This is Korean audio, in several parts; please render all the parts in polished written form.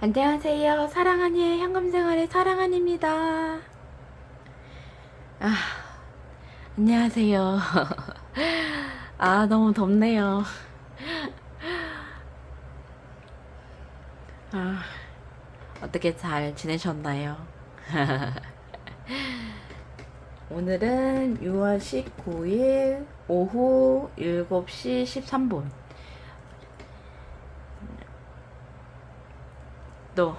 안녕하세요. 사랑하니의 현금생활의 사랑한입니다. 아, 안녕하세요. 너무 덥네요. 아, 어떻게 잘 지내셨나요? 오늘은 6월 19일 오후 7시 13분. 또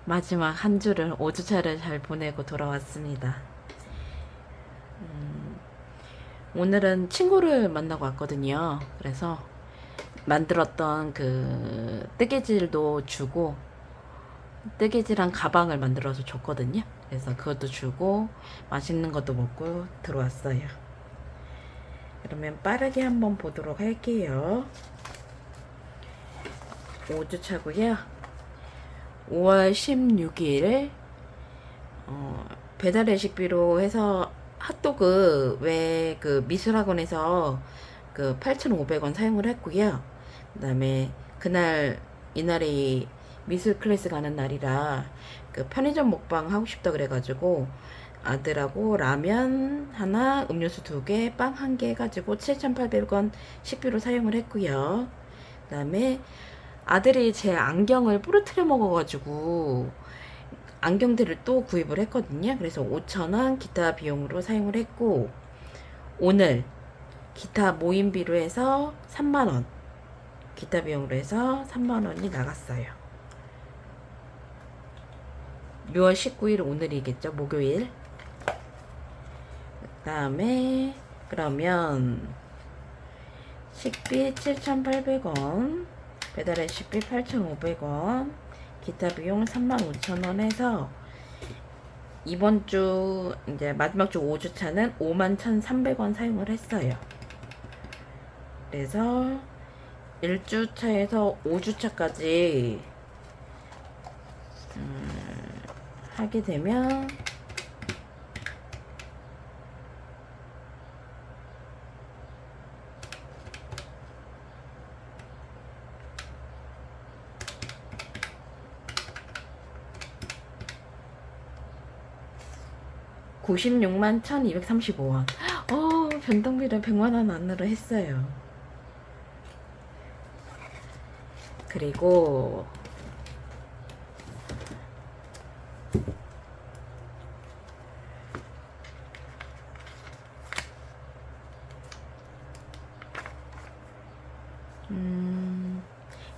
마지막 한 주를 5주차를 잘 보내고 돌아왔습니다. 오늘은 친구를 만나고 왔거든요. 그래서 만들었던 그 뜨개질도 주고 뜨개질한 가방을 만들어서 줬거든요. 그래서 그것도 주고 맛있는 것도 먹고 들어왔어요. 그러면 빠르게 한번 보도록 할게요. 5주 차고요. 5월 16일 배달 레시피로 해서 핫도그 왜 그 미술학원에서 그 8,500원 사용을 했고요. 그 다음에 그날 이날이 미술 클래스 가는 날이라 그 편의점 먹방 하고 싶다 그래가지고 아들하고 라면 하나, 음료수 2개, 빵 1개 해가지고 7,800원 식비로 사용을 했고요. 그 다음에 아들이 제 안경을 부러뜨려 먹어가지고 안경들을 또 구입을 했거든요. 그래서 5,000원 기타 비용으로 사용을 했고, 오늘 기타 모임비로 해서 3만원, 기타 비용으로 해서 3만원이 나갔어요. 6월 19일 오늘이겠죠, 목요일. 그 다음에 그러면 식비 7,800원, 배달의 식비 8,500원, 기타 비용 35,000원 해서 이번 주 이제 마지막 주 5주차는 51,300원 사용을 했어요. 그래서 1주차에서 5주차까지 하게 되면 96만 1,235원. 변동비를 100만원 안으로 했어요. 그리고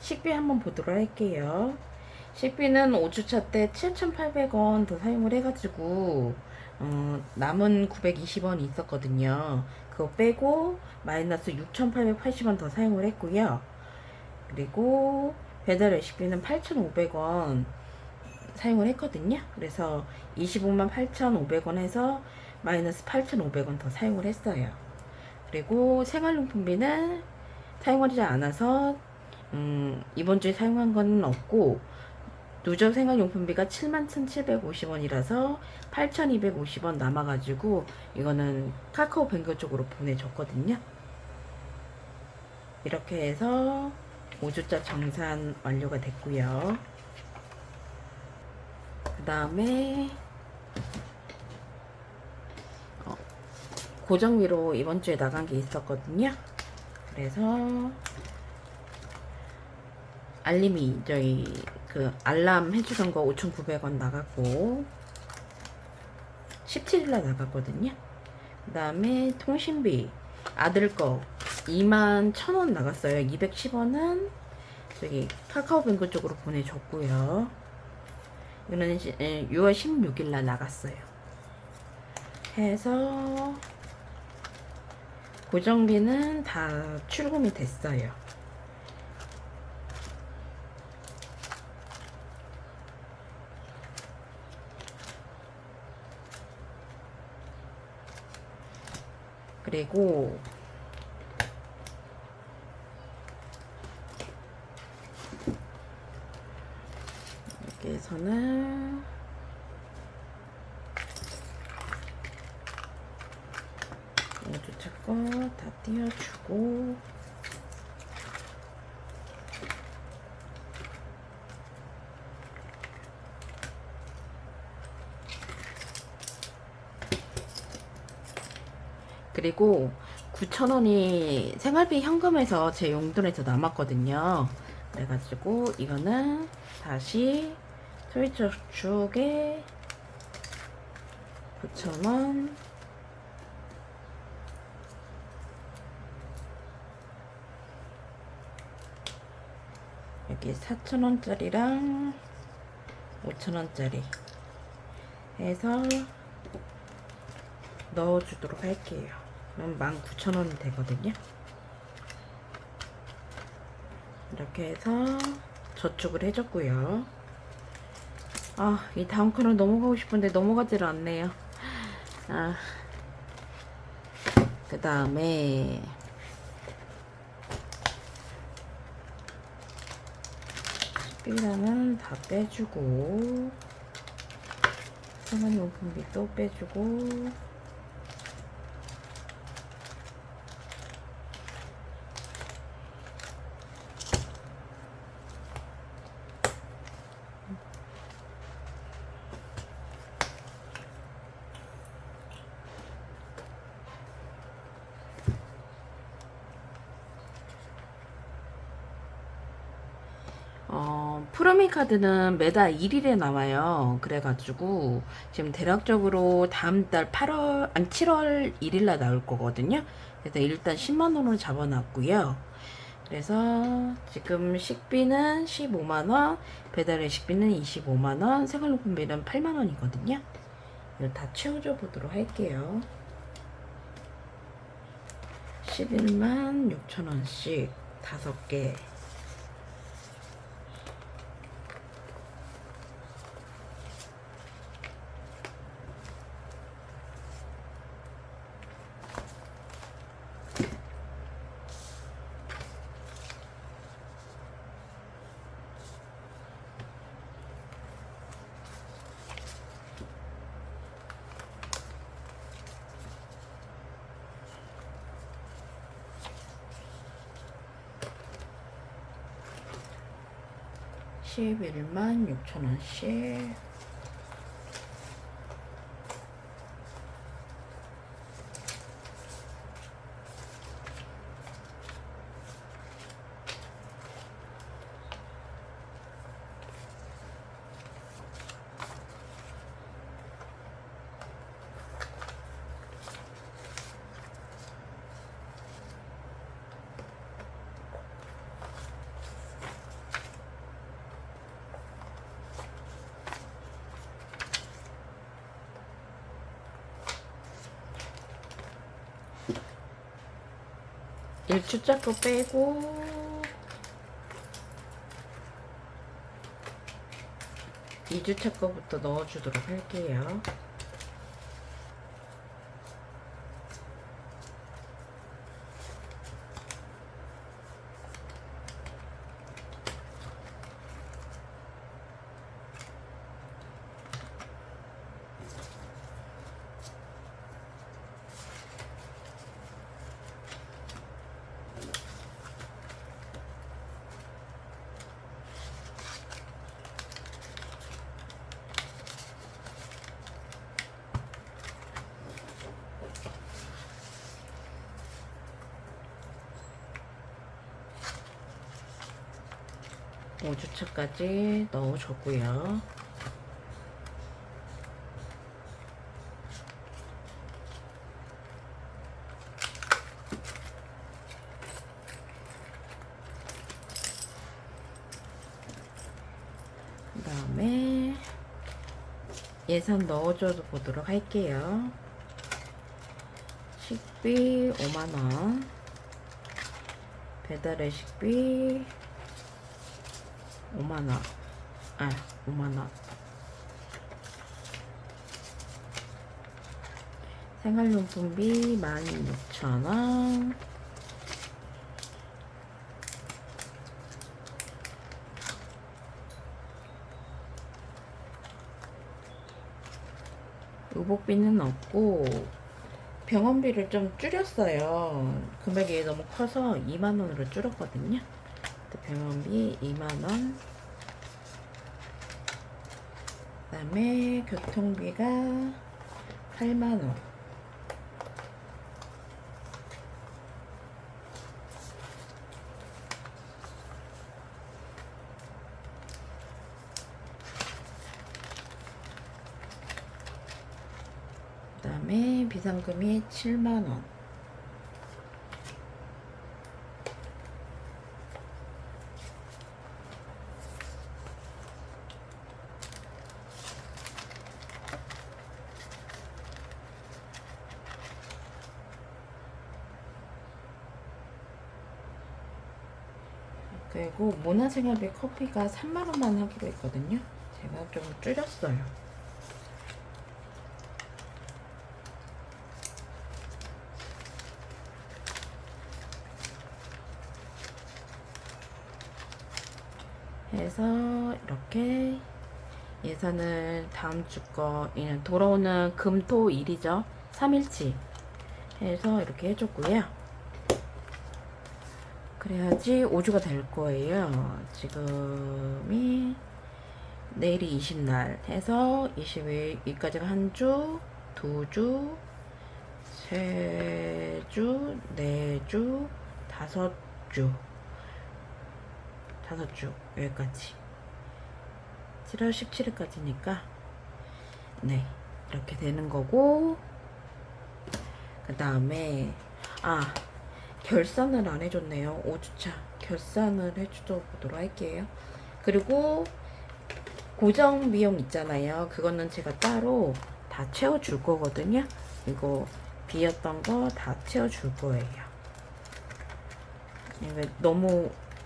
식비 한번 보도록 할게요. 식비는 5주차 때 7,800원 더 사용을 해가지고 남은 920원이 있었거든요. 그거 빼고 마이너스 6,880원 더 사용을 했고요. 그리고 배달 레시피는 8,500원 사용을 했거든요. 그래서 25만 8,500원 해서 마이너스 8,500원 더 사용을 했어요. 그리고 생활용품비는 사용하지 않아서 이번 주에 사용한 건 없고 누적 생활용품비가 71,750원이라서 8,250원 남아가지고 이거는 카카오뱅크 쪽으로 보내줬거든요. 이렇게 해서 5주차 정산 완료가 됐고요. 그 다음에 고정비로 이번 주에 나간 게 있었거든요. 그래서 알림이 저희 그 알람 해주던 거 5,900원 나갔고 17일날 나갔거든요. 그 다음에 통신비 아들 거 21,000원 나갔어요. 210원은 저기 카카오뱅크 쪽으로 보내줬고요. 이거는 6월 16일날 나갔어요. 해서 고정비는 다 출금이 됐어요. 그리고 여기에서는 주차 거 다 띄워주고 그리고 9,000원이 생활비 현금에서 제 용돈에서 남았거든요. 그래가지고 이거는 다시 토이저축에 9,000원, 여기 4,000원짜리랑 5,000원짜리 해서 넣어주도록 할게요. 그럼 19,000원이 되거든요. 이렇게 해서 저축을 해줬고요. 아, 이 다음 칸을 넘어가고 싶은데 넘어가지를 않네요. 아, 그 다음에 식비랑은 다 빼주고 생활용품비 또 빼주고 프로미 카드는 매달 1일에 나와요. 그래가지고 지금 대략적으로 다음 달 8월, 아니 7월 1일 날 나올 거거든요. 그래서 일단 10만 원으로 잡아놨고요. 그래서 지금 식비는 15만 원, 배달의 식비는 25만 원, 생활용품비는 8만 원이거든요. 이거 다 채워줘 보도록 할게요. 11만 6천 원씩 5개. (11만 6천 원씩) 일주짜 거 빼고 2주차 거부터 넣어주도록 할게요. 오주차까지 넣어줬고요. 그 다음에 예산 넣어줘 보도록 할게요. 식비 5만원, 배달의 식비 5만원, 5만원, 생활용품비 16,000원, 의복비는 없고 병원비를 좀 줄였어요. 금액이 너무 커서 2만원으로 줄였거든요. 병원비 2만원, 그 다음에 교통비가 8만원, 다음에 비상금이 7만원. 그리고 문화생활비 커피가 3만원만 하기로 했거든요. 제가 좀 줄였어요. 해서 이렇게 예산을 다음 주 거 돌아오는 금토일이죠. 3일치 해서 이렇게 해줬고요. 그래야지 5주가 될 거예요. 지금이 내일이 20날 해서 20일까지가 한 주, 2주, 3주, 4주, 5주, 5주 여기까지 7월 17일까지니까 네 이렇게 되는 거고, 그 다음에 결산을 안 해줬네요. 5주차 결산을 해주도록 할게요. 그리고 고정 비용 있잖아요. 그거는 제가 따로 다 채워줄 거거든요. 이거 비었던 거 다 채워줄 거예요.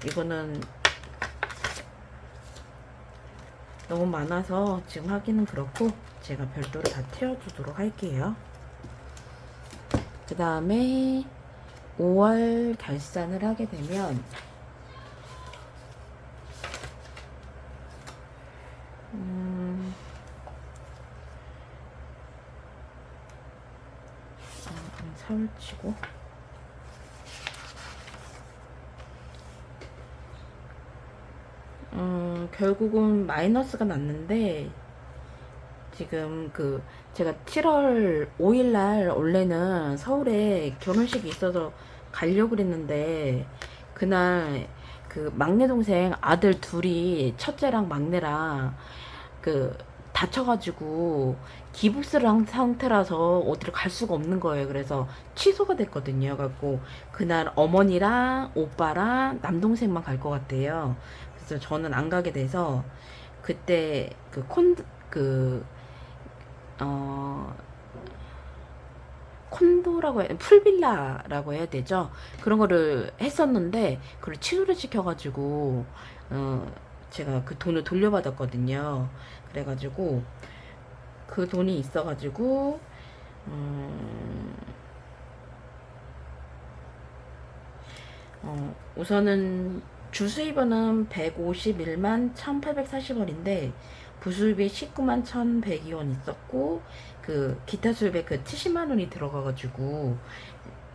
이거는 너무 많아서 지금 하기는 그렇고 제가 별도로 다 채워주도록 할게요. 그 다음에 5월 결산을 하게 되면 서울 치고 결국은 마이너스가 났는데, 지금 제가 7월 5일날 원래는 서울에 결혼식이 있어서 가려고 그랬는데, 그날 막내 동생 아들 둘이, 첫째랑 막내랑 다쳐가지고 기부스를 한 상태라서 어디를 갈 수가 없는 거예요. 그래서 취소가 됐거든요. 그래갖고 그날 어머니랑 오빠랑 남동생만 갈 것 같아요. 그래서 저는 안 가게 돼서 그때 콘도라고 풀빌라라고 해야 되죠. 그런 거를 했었는데 그걸 취소를 시켜가지고 제가 그 돈을 돌려받았거든요. 그래가지고 그 돈이 있어가지고 우선은 주수입원은 151만 1840원인데 부수입이 19만 1102원 있었고, 기타 수입에 70만원이 들어가가지고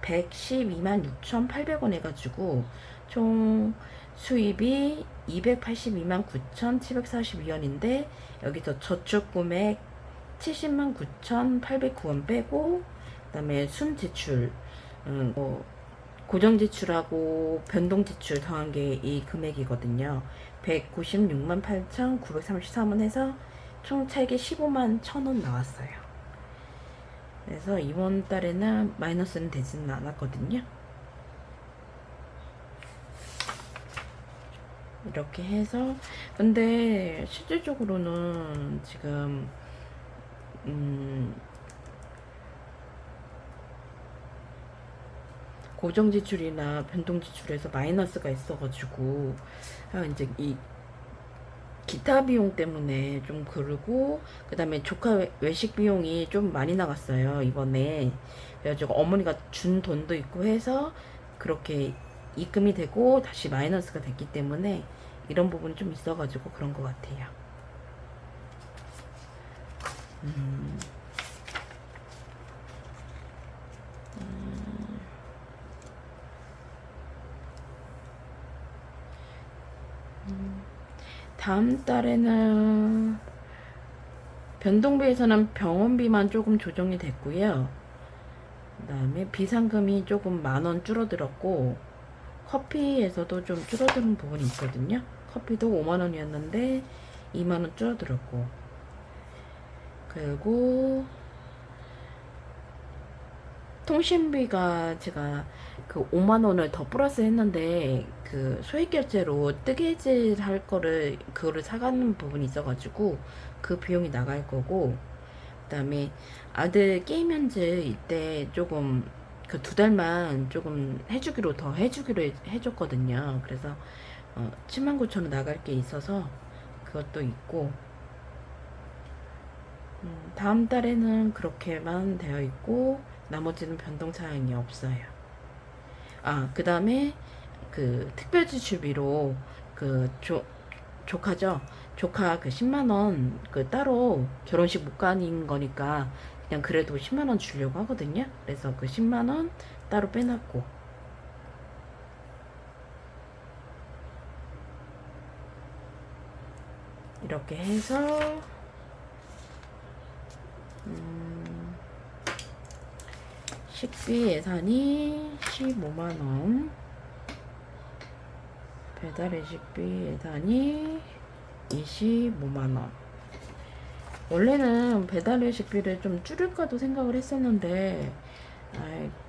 112만 6800원 해가지고 총 수입이 282만 9742원인데 여기서 저축 금액 70만 9809원 빼고, 그 다음에 순지출 고정지출하고 변동지출 더한 게 이 금액이거든요. 196만 8,933원 해서 총 차익이 15만 1,000원 나왔어요. 그래서 이번 달에는 마이너스는 되지는 않았거든요. 이렇게 해서, 근데 실질적으로는 지금 고정지출이나 변동지출에서 마이너스가 있어가지고 이제 이 기타 비용 때문에 좀 그러고, 그 다음에 조카 외식 비용이 좀 많이 나갔어요 이번에. 그래가지고 어머니가 준 돈도 있고 해서 그렇게 입금이 되고 다시 마이너스가 됐기 때문에 이런 부분이 좀 있어가지고 그런 것 같아요. 다음 달에는 변동비에서는 병원비만 조금 조정이 됐고요. 그 다음에 비상금이 조금 10,000원 줄어들었고, 커피에서도 좀 줄어드는 부분이 있거든요. 커피도 5만원이었는데 2만원 줄어들었고, 그리고 통신비가 제가 그 5만 원을 더 플러스 했는데 그 소액 결제로 뜨개질 할 거를 그거를 사가는 부분이 있어가지고 그 비용이 나갈 거고, 그다음에 아들 게임 현질 이때 조금 그 2달만 조금 해주기로 더 해주기로 해줬거든요. 그래서 79,000원 나갈 게 있어서 그것도 있고, 다음 달에는 그렇게만 되어 있고 나머지는 변동 사항이 없어요. 그 다음에 그 특별 지출비로 그 조카죠. 조카 그 10만원 그 따로 결혼식 못 가는 거니까 그냥 그래도 10만원 주려고 하거든요. 그래서 그 10만원 따로 빼놨고, 이렇게 해서 식비 예산이 15만원, 배달 외식비 예산이 25만원. 원래는 배달 외식비를 좀 줄일까도 생각을 했었는데,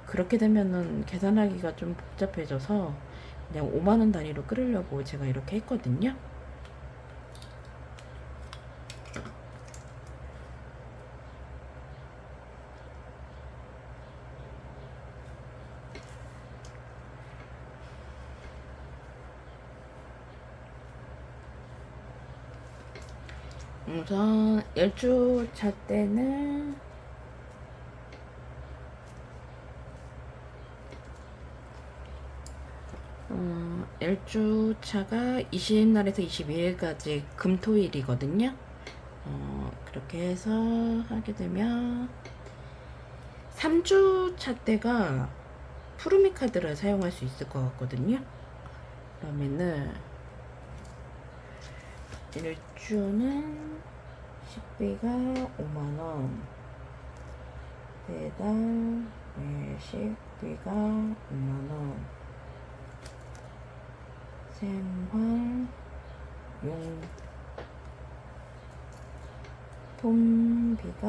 그렇게 되면은 계산하기가 좀 복잡해져서 그냥 5만원 단위로 끌으려고 제가 이렇게 했거든요. 우선 10주차 때는 일주차가 20날에서 22일까지 금토일이거든요. 그렇게 해서 하게 되면 3주차 때가 푸르미 카드를 사용할 수 있을 것 같거든요. 그러면은 일주는 식비가 5만원, 배달 외식비가 5만원, 생활 용품비가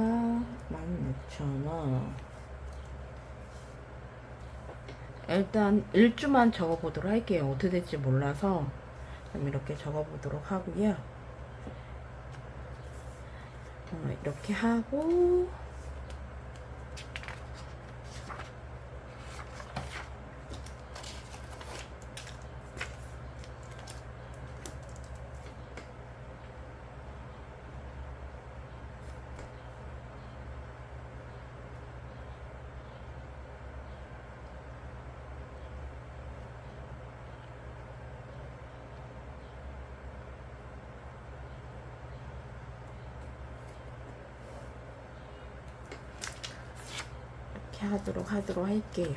16,000원. 일단 일주만 적어보도록 할게요. 어떻게 될지 몰라서 그럼 이렇게 적어보도록 하고요. 이렇게 하고, 이렇게 하도록 할게요.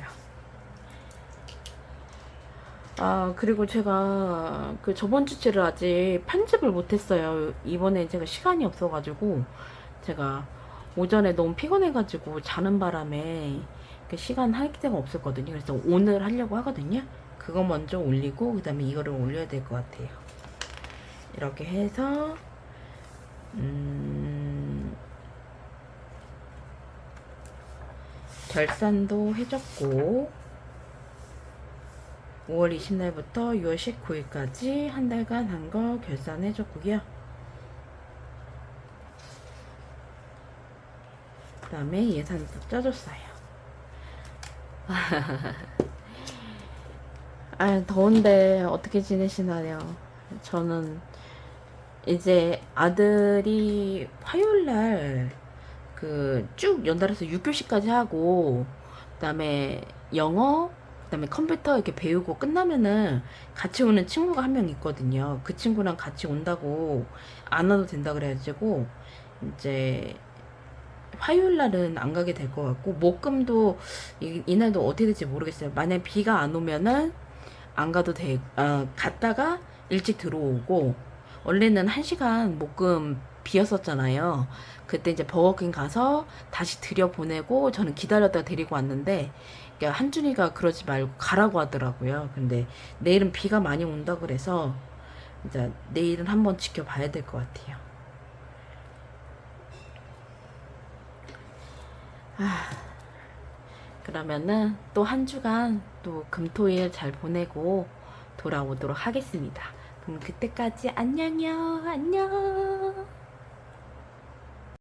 그리고 제가 그 저번 주제를 아직 편집을 못했어요. 이번에 제가 시간이 없어가지고, 제가 오전에 너무 피곤해가지고 자는 바람에 그 시간 할 때가 없었거든요. 그래서 오늘 하려고 하거든요. 그거 먼저 올리고 그 다음에 이거를 올려야 될 것 같아요. 이렇게 해서 결산도 해줬고, 5월 20날부터 6월 19일까지 한 달간 한 거 결산해줬고요. 그 다음에 예산도 짜줬어요. 더운데 어떻게 지내시나요? 저는 이제 아들이 화요일날 그 쭉 연달아서 6교시까지 하고, 그다음에 영어, 그다음에 컴퓨터 이렇게 배우고 끝나면은 같이 오는 친구가 한 명 있거든요. 그 친구랑 같이 온다고 안 와도 된다 그래가지고 이제 화요일 날은 안 가게 될 것 같고, 목금도 이날도 어떻게 될지 모르겠어요. 만약 비가 안 오면은 안 가도 갔다가 일찍 들어오고, 원래는 1시간 목금 비었었잖아요. 그때 이제 버거킹 가서 다시 들여보내고 저는 기다렸다가 데리고 왔는데, 그러니까 한준이가 그러지 말고 가라고 하더라고요. 근데 내일은 비가 많이 온다 그래서 이제 내일은 한번 지켜봐야 될 것 같아요. 그러면은 또 한 주간 또 금토일 잘 보내고 돌아오도록 하겠습니다. 그럼 그때까지 안녕요. 안녕.